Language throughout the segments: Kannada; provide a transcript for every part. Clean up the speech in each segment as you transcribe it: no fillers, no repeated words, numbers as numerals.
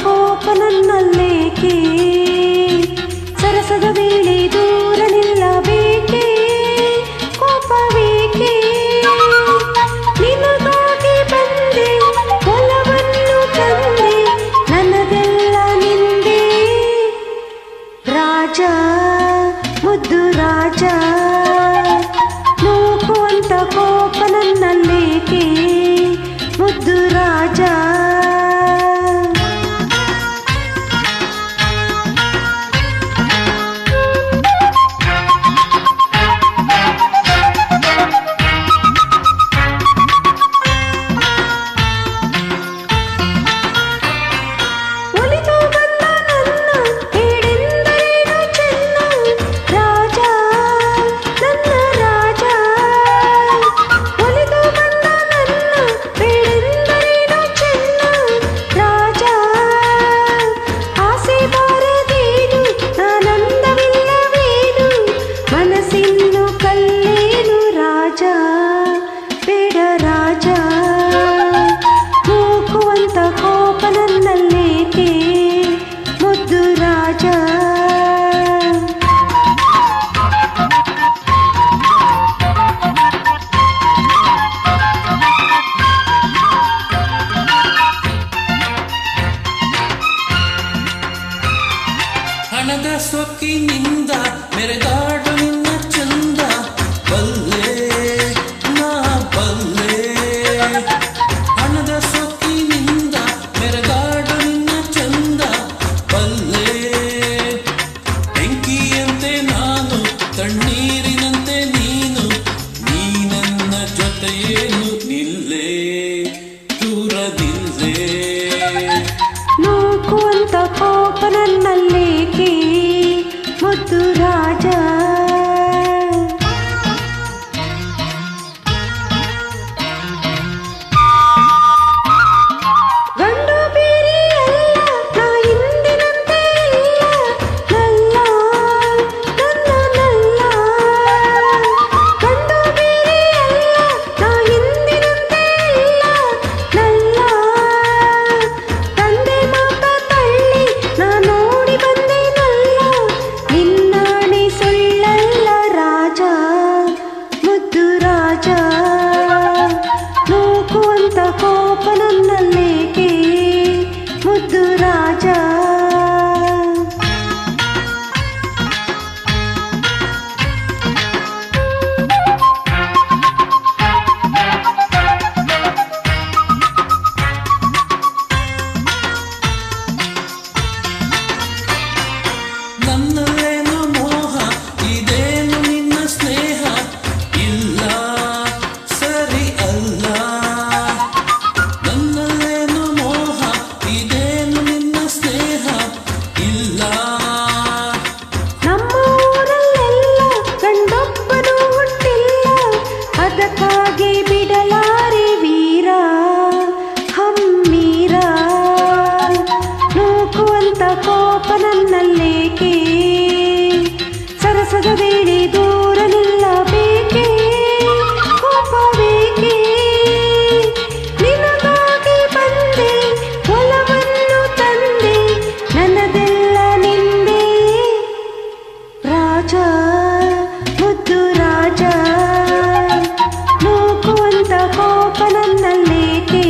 ಕೋಪ ನನ್ನಲ್ಲೇಕೆ ಸರಸದ ವೇಳೆ ದೂರ ನಿಲ್ಲಬೇಕೆ ಕೋಪವೇಕೆ ನಿನಗಾಗಿ ಬಂದೆ ಒಲವನ್ನು ತಂದೆ ನನ್ನದೆಲ್ಲ ನಿಂದೆ ರಾಜ ಮುದ್ದು ರಾಜ ನೂಕುವಂತ ಕೋಪ ನನ್ನಲ್ಲೇಕೆ ಮುದ್ದು ರಾಜ ಹಣದ ಸೊಕ್ಕಿನಿಂದ ಮೆರೆದಾಡು ನಿನ್ನ ಚಂದ ಬಲ್ಲೆ ನಾ ಬಲ್ಲೆ ಹಣದ ಸೊಕ್ಕಿನಿಂದ ಮೆರೆದಾಡು ನಿನ್ನ ಚಂದ ಬಲ್ಲೆ ಬೆಂಕಿಯಂತೆ ನಾನು ತಣ್ಣೀರಿನಂತೆ ನೀನು ನೀ ನನ್ನ ಜೊತೆಯೇನು ನಿಲ್ಲೇ ದೂರದಿಲ್ಲೇ ನೂಕುವಂತ ಕೋಪ ನನ್ನಲ್ಲೇಕೆ ಮುದ್ದು ರಾಜ ಗಂಡು ಬೇರೆ ಅಲ್ಲ ನಾ ಹಿಂದಿನಂತೆ ಇಲ್ಲ ನಲ್ಲ ನನ್ನ ನಲ್ಲ ಗಂಡು ಬೇರೆ ಅಲ್ಲ ನಾ ಹಿಂದಿನಂತೆ ಇಲ್ಲ ನಲ್ಲ ತಂದೆ ಮಾತ ತಳ್ಳಿ ನಾ ನೋಡಿ ಬಂದೇನಲ್ಲ ನಿನ್ನಾಣೆ ಸುಳ್ಳಲ್ಲ ರಾಜ ಮುದ್ದು ರಾಜ ನೂಕುವಂತ ಕೋಪ ನನ್ನಲ್ಲೇಕೆ ಮುದ್ದು ರಾಜ ನನ್ನಲ್ಲೇನು ಮೋಹ ಇದೇನು ನಿನ್ನ ಸ್ನೇಹ ಇಲ್ಲ ಸರಿ ಅಲ್ಲ ನನ್ನಲ್ಲೇನು ಮೋಹ ಇದೇನು ನಿನ್ನ ಸ್ನೇಹ ಇಲ್ಲ ನಮ್ಮ ಊರಲ್ಲೆಲ್ಲ ಗಂಡೊಬ್ಬನು ಹುಟ್ಟಿಲ್ಲ ಅದಕ್ಕಾಗಿ ಬಿಡಲಾರೆ ವೀರ ಹಮ್ಮೀರ ನೂಕುವಂತ ಕೋಪ ನನ್ನಲ್ಲೇಕೆ ಸರಸದ ವೇಳೆ ದೂರ ನಿಲ್ಲಬೇಕೆ ಕೋಪವೇಕೆ ನಿನಗಾಗಿ ಬಂದೆ ಒಲವನ್ನು ತಂದೆ ನನ್ನದೆಲ್ಲ ನಿಂದೆ ರಾಜ ಮುದ್ದು ರಾಜ ನೂಕುವಂತ ಕೋಪ ನನ್ನಲ್ಲೇಕೆ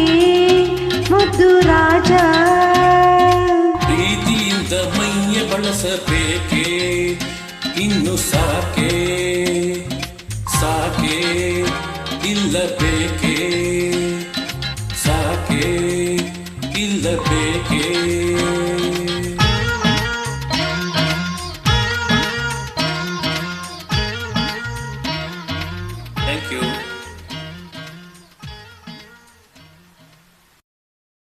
ಮುದ್ದು ರಾಜ ಪ್ರೀತಿಯಿಂದ ಮೈಯ ಬಳಸಬೇಕೆ ಇನ್ನು ಸಾಕೆ ಸಾಕೆ ಇಲ್ಲ ಬೇಕೆ ಸಾಕೆ ಇಲ್ಲ ಬೇಕೆ